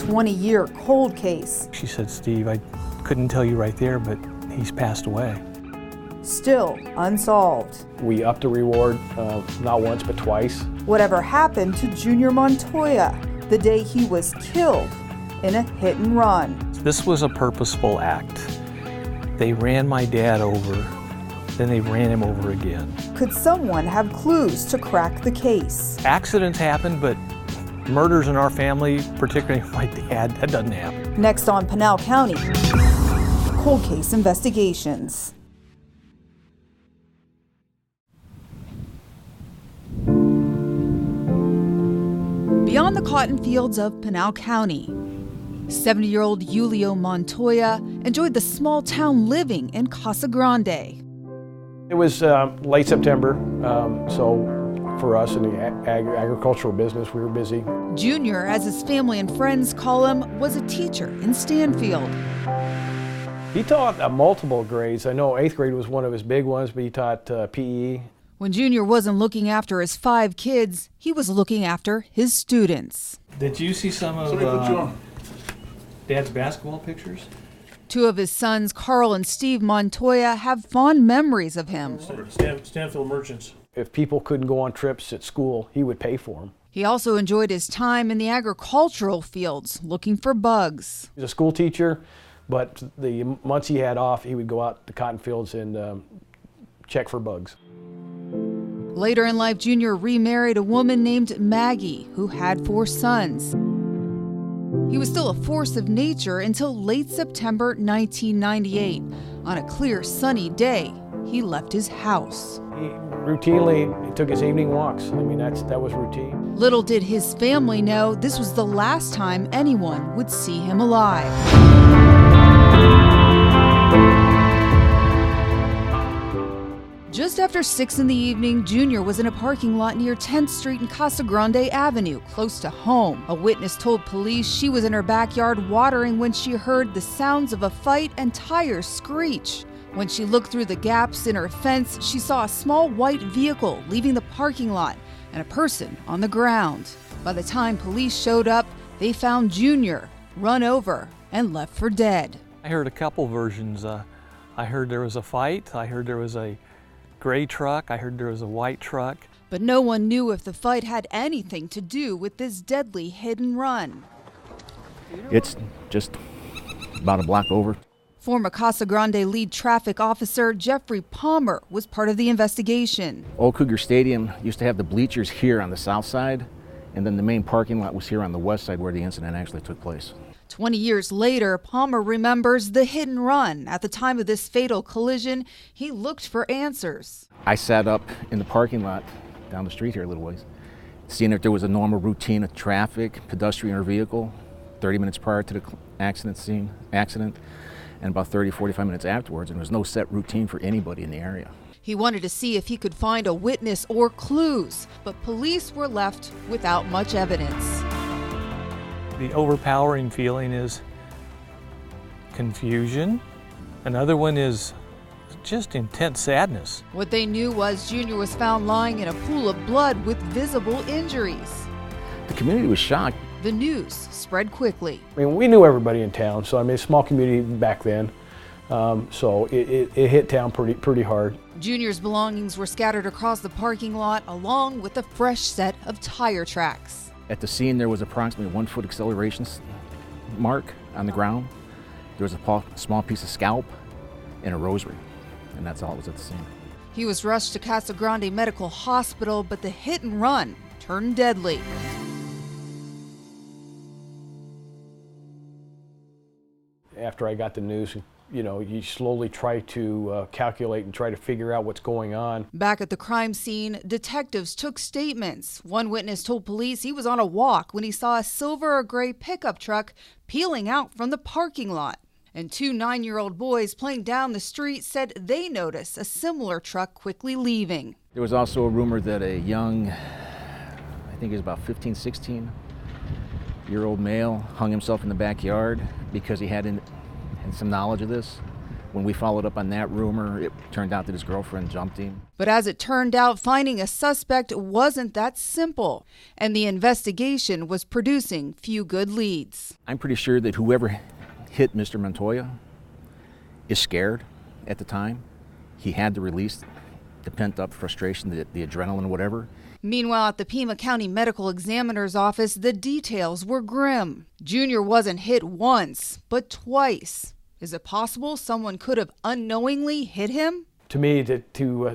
20-year cold case. She said, "Steve, I couldn't tell you right there, but he's passed away." Still unsolved. We upped the reward not once but twice. Whatever happened to Junior Montoya the day he was killed in a hit and run? This was a purposeful act. They ran my dad over, then they ran him over again. Could someone have clues to crack the case? Accidents happen, but murders in our family, particularly my dad, that doesn't happen. Next on Pinal County, Cold Case Investigations. Beyond the cotton fields of Pinal County, 70-year-old Julio Montoya enjoyed the small-town living in Casa Grande. It was late September, so for us in the agricultural business, we were busy. Junior, as his family and friends call him, was a teacher in Stanfield. He taught multiple grades. I know 8th grade was one of his big ones, but he taught PE. When Junior wasn't looking after his 5 kids, he was looking after his students. Did you see some of Dad's basketball pictures? 2 of his sons, Carl and Steve Montoya, have fond memories of him. Stanfield Merchants. If people couldn't go on trips at school, he would pay for them. He also enjoyed his time in the agricultural fields, looking for bugs. He was a school teacher, but the months he had off, he would go out to cotton fields and check for bugs. Later in life, Junior remarried a woman named Maggie, who had 4 sons. He was still a force of nature until late September 1998. On a clear, sunny day, he left his house. He routinely took his evening walks. I mean, that was routine. Little did his family know this was the last time anyone would see him alive. Just after 6 in the evening, Junior was in a parking lot near 10th Street and Casa Grande Avenue, close to home. A witness told police she was in her backyard watering when she heard the sounds of a fight and tires screech. When she looked through the gaps in her fence, she saw a small white vehicle leaving the parking lot and a person on the ground. By the time police showed up, they found Junior run over and left for dead. I heard a couple versions. I heard there was a fight. I heard there was a gray truck. I heard there was a white truck. But no one knew if the fight had anything to do with this deadly hit and run. It's just about a block over. Former Casa Grande lead traffic officer Jeffrey Palmer was part of the investigation. Old Cougar Stadium used to have the bleachers here on the south side, and then the main parking lot was here on the west side where the incident actually took place. 20 years later, Palmer remembers the hit and run. At the time of this fatal collision, he looked for answers. I sat up in the parking lot down the street here a little ways, seeing if there was a normal routine of traffic, pedestrian or vehicle, 30 minutes prior to the accident, and about 45 minutes afterwards, and there was no set routine for anybody in the area. He wanted to see if he could find a witness or clues, but police were left without much evidence. The overpowering feeling is confusion. Another one is just intense sadness. What they knew was Junior was found lying in a pool of blood with visible injuries. The community was shocked. The news spread quickly. I mean, we knew everybody in town, so I mean, a small community back then, so it hit town pretty hard. Junior's belongings were scattered across the parking lot, along with a fresh set of tire tracks. At the scene, there was approximately 1 foot acceleration mark on the ground. There was a small piece of scalp and a rosary, and that's all that was at the scene. He was rushed to Casa Grande Medical Hospital, but the hit and run turned deadly. After I got the news, you know, you slowly try to calculate and try to figure out what's going on. Back at the crime scene, detectives took statements. One witness told police he was on a walk when he saw a silver or gray pickup truck peeling out from the parking lot. And 2 9-year-old boys playing down the street said they noticed a similar truck quickly leaving. There was also a rumor that a young, I think he was about 15, 16-year-old male hung himself in the backyard because he had some knowledge of this. When we followed up on that rumor, it turned out that his girlfriend jumped him. But as it turned out, finding a suspect wasn't that simple, and the investigation was producing few good leads. I'm pretty sure that whoever hit Mr. Montoya is scared at the time. He had to release the pent-up frustration, the adrenaline, whatever. Meanwhile, at the Pima County Medical Examiner's office, the details were grim. Junior wasn't hit once, but twice. Is it possible someone could have unknowingly hit him? To me,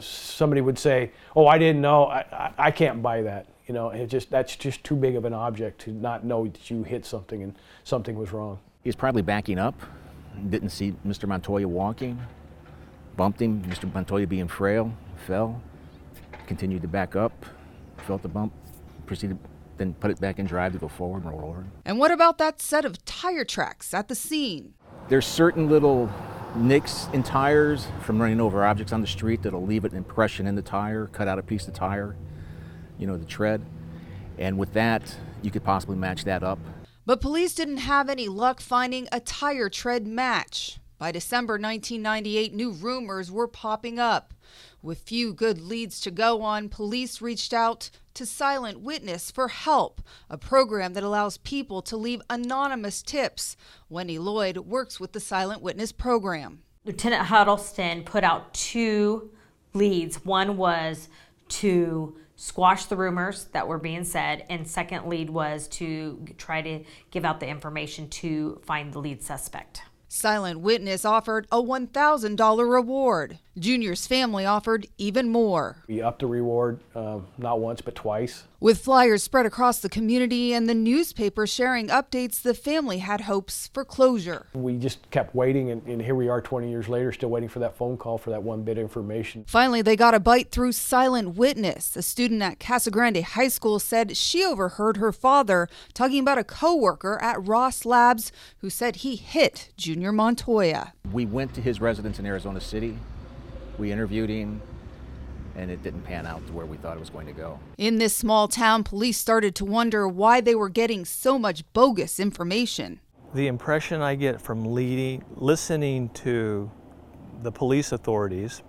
somebody would say, "Oh, I didn't know." I can't buy that. You know, that's just too big of an object to not know that you hit something and something was wrong. He was probably backing up, didn't see Mr. Montoya walking, bumped him. Mr. Montoya, being frail, fell, continued to back up, felt the bump, proceeded, then put it back in drive to go forward and roll over. And what about that set of tire tracks at the scene? There's certain little nicks in tires from running over objects on the street that'll leave an impression in the tire, cut out a piece of tire, the tread. And with that, you could possibly match that up. But police didn't have any luck finding a tire tread match. By December 1998, new rumors were popping up. With few good leads to go on, police reached out to Silent Witness for help, a program that allows people to leave anonymous tips. Wendy Lloyd works with the Silent Witness program. Lieutenant Huddleston put out 2 leads. One was to squash the rumors that were being said, and second lead was to try to give out the information to find the lead suspect. Silent Witness offered a $1,000 reward. Junior's family offered even more. We upped the reward not once but twice. With flyers spread across the community and the newspaper sharing updates, the family had hopes for closure. We just kept waiting, and here we are 20 years later, still waiting for that phone call for that one bit of information. Finally, they got a bite through Silent Witness. A student at Casa Grande High School said she overheard her father talking about a coworker at Ross Labs who said he hit Junior Montoya. We went to his residence in Arizona City. We interviewed him, and it didn't pan out to where we thought it was going to go. In this small town, police started to wonder why they were getting so much bogus information. The impression I get from listening to the police authorities,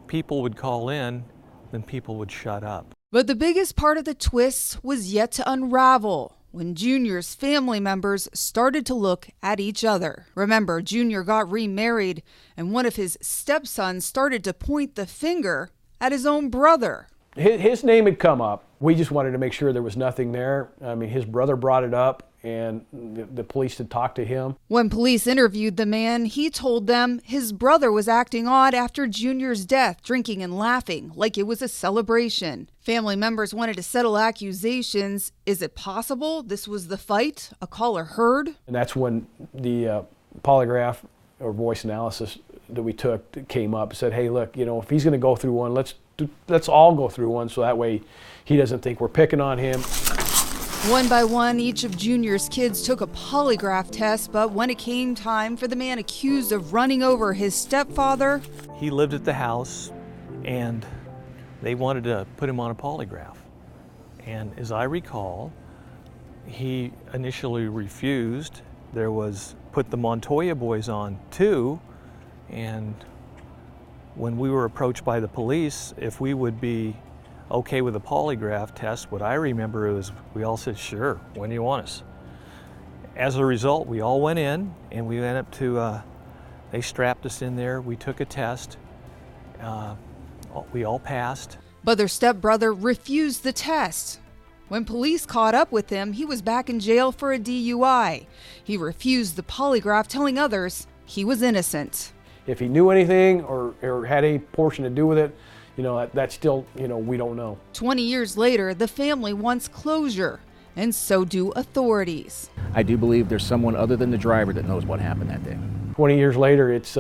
people would call in, then people would shut up. But the biggest part of the twist was yet to unravel when Junior's family members started to look at each other. Remember, Junior got remarried, and one of his stepsons started to point the finger at his own brother. His name had come up. We just wanted to make sure there was nothing there. I mean, his brother brought it up, and the police had talked to him. When police interviewed the man, he told them his brother was acting odd after Junior's death, drinking and laughing like it was a celebration. Family members wanted to settle accusations. Is it possible this was the fight a caller heard? And that's when the polygraph or voice analysis that we took came up and said, hey, look, if he's going to go through one, let's all go through one so that way he doesn't think we're picking on him. One by one, each of Junior's kids took a polygraph test, but when it came time for the man accused of running over his stepfather, He lived at the house, and they wanted to put him on a polygraph. And as I recall, he initially refused. There was put the Montoya boys on too, and when we were approached by the police if we would be okay with a polygraph test, what I remember was we all said, sure, when do you want us? As a result, we all went in, and we went up to, they strapped us in there, we took a test, we all passed. but their stepbrother refused the test. When police caught up with him, he was back in jail for a DUI. He refused the polygraph, telling others he was innocent. If he knew anything or had any portion to do with it, that's still, we don't know. 20 years later, the family wants closure, and so do authorities. I do believe there's someone other than the driver that knows what happened that day. 20 years later, it's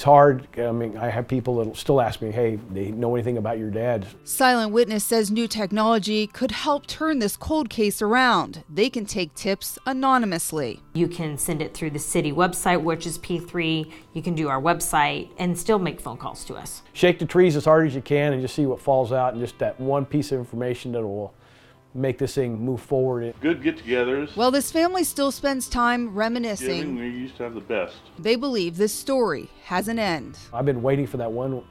hard. I mean, I have people that still ask me, hey, they know anything about your dad? Silent Witness says new technology could help turn this cold case around. They can take tips anonymously. You can send it through the city website, which is P3. You can do our website and still make phone calls to us. Shake the trees as hard as you can and just see what falls out, and just that one piece of information that will make this thing move forward. Good get-togethers. While this family still spends time reminiscing, We used to have the best. they believe this story has an end. I've been waiting for that one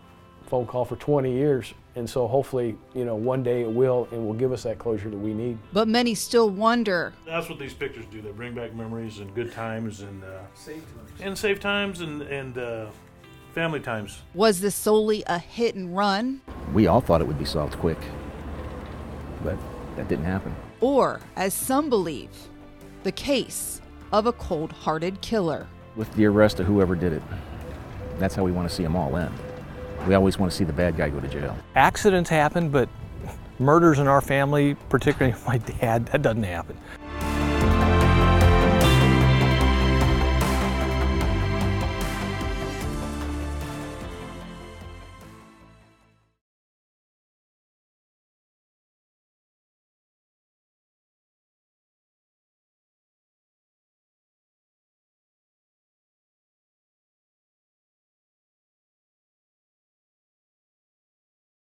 phone call for 20 years, and so hopefully, one day it will, and will give us that closure that we need. But many still wonder, That's what these pictures do. They bring back memories and good times and save times and family times. was this solely a hit and run? We all thought it would be solved quick, but that didn't happen. Or, as some believe, the case of a cold-hearted killer? With the arrest of whoever did it, that's how we want to see them all end. We always want to see the bad guy go to jail. Accidents happen, but murders in our family, particularly my dad, that doesn't happen.